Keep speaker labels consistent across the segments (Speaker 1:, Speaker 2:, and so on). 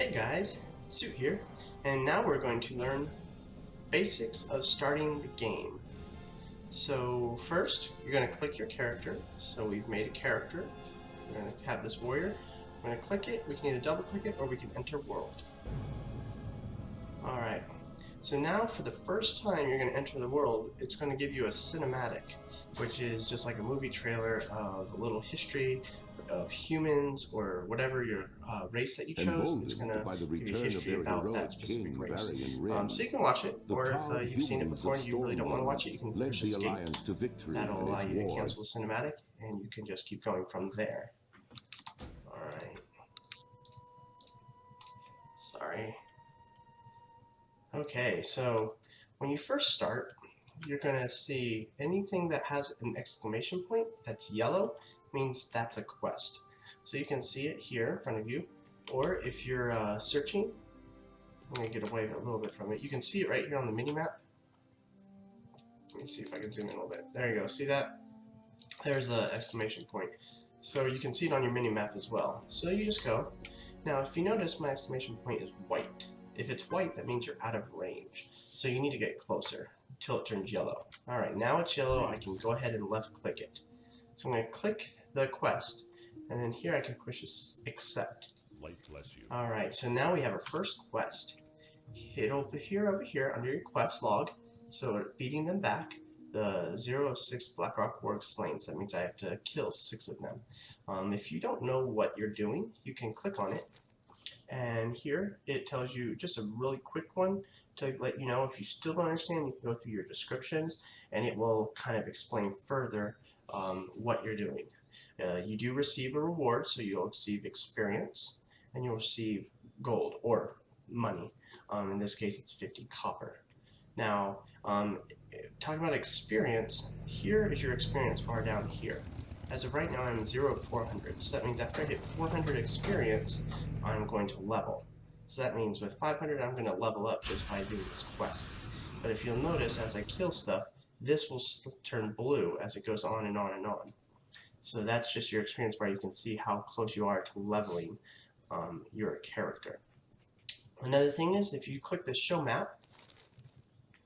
Speaker 1: Hey guys, Suit here, and now we're going to learn basics of starting the game. So first, you're going to click your character. So we've made a character. We're going to have this warrior. We're going to click it. We can either double click it or we can enter world. Alright, so now for the first time you're going to enter the world, it's going to give you a cinematic, which is just like a movie trailer of a little history of humans or whatever your race that you chose. It's going
Speaker 2: Emboldened
Speaker 1: to
Speaker 2: by the
Speaker 1: give you
Speaker 2: return of
Speaker 1: history
Speaker 2: their
Speaker 1: about that
Speaker 2: heroic
Speaker 1: specific
Speaker 2: king
Speaker 1: race.
Speaker 2: Varian Rim,
Speaker 1: So you can watch it,
Speaker 2: the
Speaker 1: or if
Speaker 2: proud
Speaker 1: you've seen it
Speaker 2: humans
Speaker 1: before
Speaker 2: of
Speaker 1: and you really don't want to watch
Speaker 2: Stormwind
Speaker 1: it, you can
Speaker 2: led
Speaker 1: push
Speaker 2: the
Speaker 1: escape.
Speaker 2: Alliance to victory
Speaker 1: That'll
Speaker 2: in
Speaker 1: allow
Speaker 2: its
Speaker 1: you to
Speaker 2: war.
Speaker 1: cancel the cinematic, and you can just keep going from there. Alright. Sorry. Okay, so when you first start, you're going to see anything that has an exclamation point that's yellow means that's a quest. So you can see it here in front of you, or if you're searching, I'm going to get away a little bit from it. You can see it right here on the mini-map. Let me see if I can zoom in a little bit. There you go, see that? There's an exclamation point. So you can see it on your mini-map as well. So you just go. Now if you notice, my exclamation point is white. If it's white, that means you're out of range. So you need to get closer until it turns yellow. Alright, now it's yellow, I can go ahead and left click it. So I'm going to click the quest, and then here I can push accept.
Speaker 3: Light bless you.
Speaker 1: Alright, so now we have our first quest. It'll appear over here under your quest log, so beating them back, the 0 of 6 Blackrock Warg slain, so that means I have to kill 6 of them. If you don't know what you're doing, you can click on it, and here it tells you just a really quick one to let you know. If you still don't understand, you can go through your descriptions and it will kind of explain further what you're doing. You do receive a reward, so you'll receive experience and you'll receive gold or money. In this case it's 50 copper. Now talking about experience, here is your experience bar down here. As of right now, I'm 0 of 400, so that means after I hit 400 experience, I'm going to level. So that means with 500, I'm going to level up just by doing this quest. But if you'll notice, as I kill stuff, this will turn blue as it goes on and on and on. So that's just your experience bar. You can see how close you are to leveling your character. Another thing is, if you click the show map,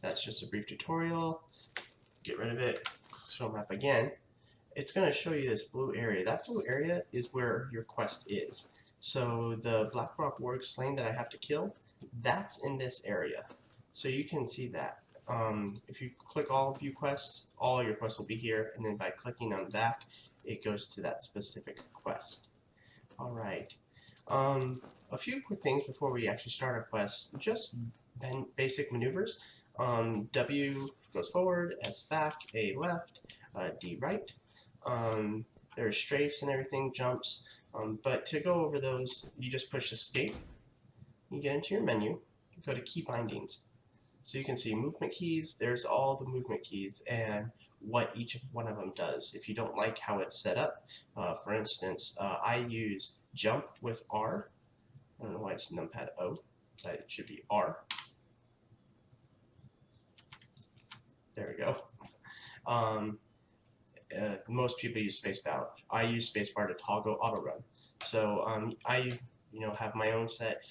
Speaker 1: that's just a brief tutorial. Get rid of it, show map again. It's going to show you this blue area. That blue area is where your quest is. So the Blackrock Warg slain that I have to kill, that's in this area. So you can see that. If you click all view quests, all your quests will be here, and then by clicking on back, it goes to that specific quest. Alright. A few quick things before we actually start our quest. Just basic maneuvers. W goes forward, S back, A left, D right. There's strafes and everything, jumps, but to go over those, you just push escape, you get into your menu, you go to key bindings. So you can see movement keys, there's all the movement keys and what each one of them does. If you don't like how it's set up, for instance, I use jump with R. I don't know why it's numpad O, but it should be R. There we go. Most people use spacebar. I use spacebar to toggle auto run. So I have my own set.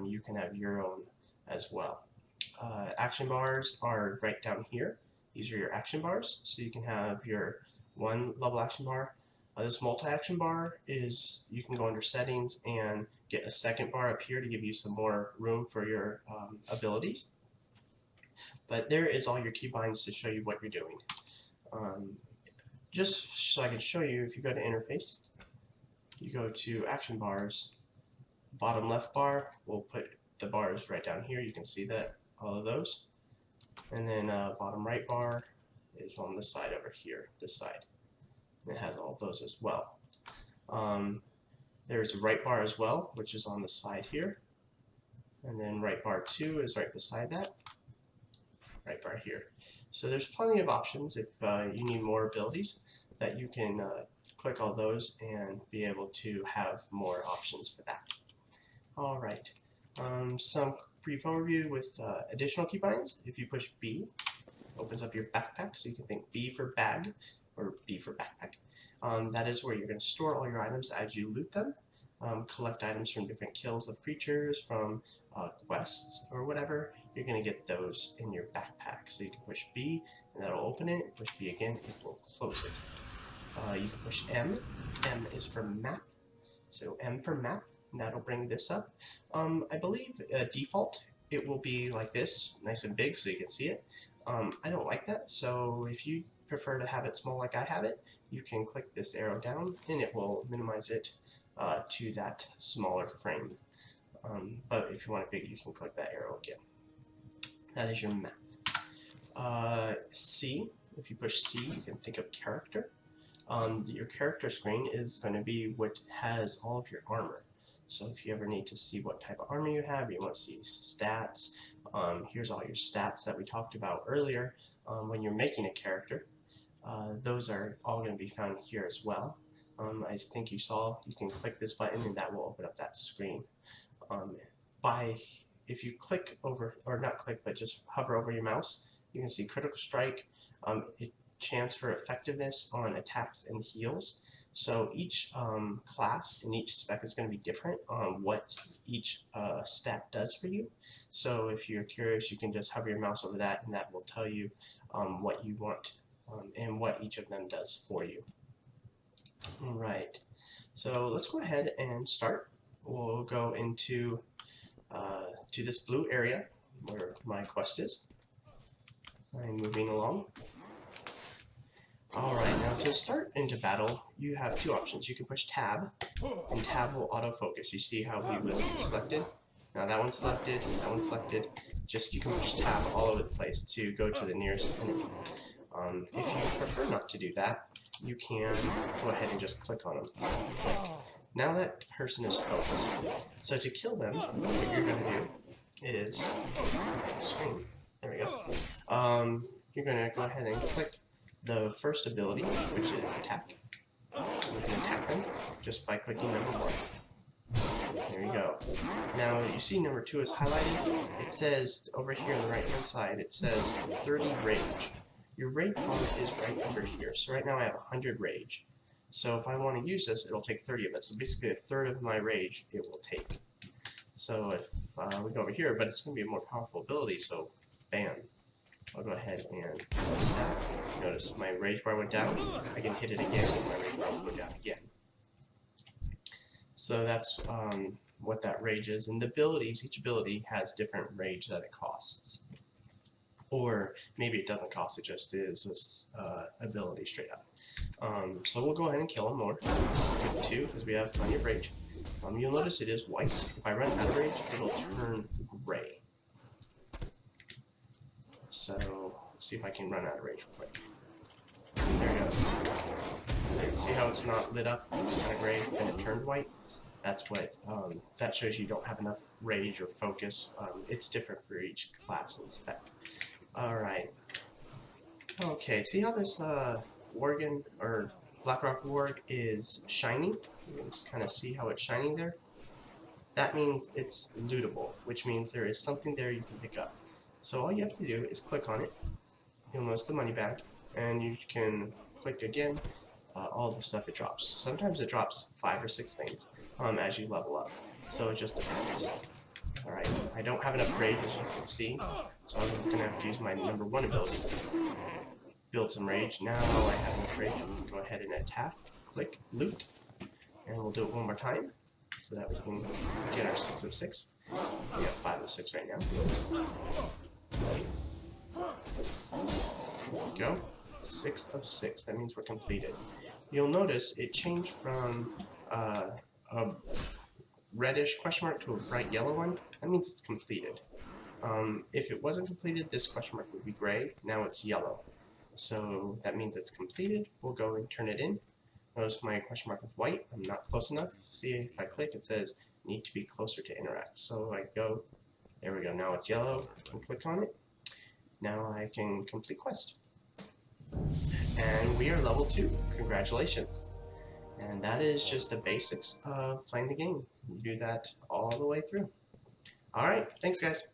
Speaker 1: You can have your own as well. Action bars are right down here. These are your action bars. So you can have your one level action bar. This multi-action bar is, you can go under settings and get a second bar up here to give you some more room for your abilities. But there is all your keybinds to show you what you're doing. Just so I can show you, if you go to interface, you go to action bars, bottom left bar, we'll put the bars right down here, you can see that, all of those. And then bottom right bar is on this side over here, this side. And it has all those as well. There's a right bar as well, which is on the side here. And then right bar 2 is right beside that. Right bar here. So there's plenty of options if you need more abilities that you can click all those and be able to have more options for that. Alright, some brief overview with additional keybinds. If you push B, it opens up your backpack, so you can think B for bag or B for backpack. That is where you're going to store all your items as you loot them. collect items from different kills of creatures, from quests or whatever, you're going to get those in your backpack. So you can push B and that'll open it, push B again, it will close it. You can push M. M is for map. So M for map, and that'll bring this up. I believe default, it will be like this, nice and big so you can see it. I don't like that, so if you prefer to have it small like I have it, you can click this arrow down and it will minimize it to that smaller frame. But if you want it big, you can click that arrow again. That is your map. C, if you push C, you can think of character. Your character screen is going to be what has all of your armor. So if you ever need to see what type of armor you have, you want to see stats, here's all your stats that we talked about earlier when you're making a character. Those are all going to be found here as well. I think you saw, you can click this button and that will open up that screen. If you click over, or not click, but just hover over your mouse, you can see critical strike, chance for effectiveness on attacks and heals. So each class and each spec is going to be different on what each stat does for you. So if you're curious, you can just hover your mouse over that and that will tell you what you want and what each of them does for you. All right, so let's go ahead and start. We'll go into to this blue area where my quest is. I'm moving along. Alright, now to start into battle, you have two options. You can push tab, and tab will autofocus. You see how he was selected? Now that one's selected, that one's selected. Just you can push tab all over the place to go to the nearest enemy. If you prefer not to do that, you can go ahead and just click on them. Click. Now that person is focused. So to kill them, what you're going to do is, screen, there we go. You're going to go ahead and click the first ability, which is attack. You can attack them just by clicking number 1. There you go. Now you see number 2 is highlighted. It says over here on the right hand side, it says 30 rage. Your rage bar is right under here. So right now I have 100 rage. So if I want to use this, it'll take 30 of it. So basically a third of my rage it will take. So if we go over here, but it's going to be a more powerful ability, so bam. I'll go ahead and close that. Notice my rage bar went down. I can hit it again and my rage bar will go down again. So that's what that rage is. And the abilities, each ability has different rage that it costs. Or maybe it doesn't cost, it just is this ability straight up. So we'll go ahead and kill him more. 2, because we have plenty of rage. You'll notice it is white. If I run out of rage, it'll turn gray. So let's see if I can run out of rage real quick. There we go. There, see how it's not lit up? It's kind of gray, and it turned white. That's what that shows you don't have enough rage or focus. It's different for each class and spec. All right. Okay. See how this Worgen or Blackrock Warg is shining? You can just kind of see how it's shining there. That means it's lootable, which means there is something there you can pick up. So all you have to do is click on it. You'll notice the money bag, and you can click again. All the stuff it drops. Sometimes it drops 5 or 6 things as you level up. So it just depends. All right, I don't have enough rage as you can see, so I'm gonna have to use my number 1 ability. Build some rage. Now I have enough rage. I'm gonna go ahead and attack. Click loot, and we'll do it one more time so that we can get our 6 of 6. We have 5 of 6 right now. There we go. 6 of 6. That means we're completed. You'll notice it changed from a reddish question mark to a bright yellow one. That means it's completed. If it wasn't completed, this question mark would be gray. Now it's yellow. So that means it's completed. We'll go and turn it in. Notice my question mark is white. I'm not close enough. See, if I click, it says need to be closer to interact. So I go, there we go. Now it's yellow. I can click on it. Now I can complete quest. And we are level 2. Congratulations. And that is just the basics of playing the game. You do that all the way through. Alright, thanks guys.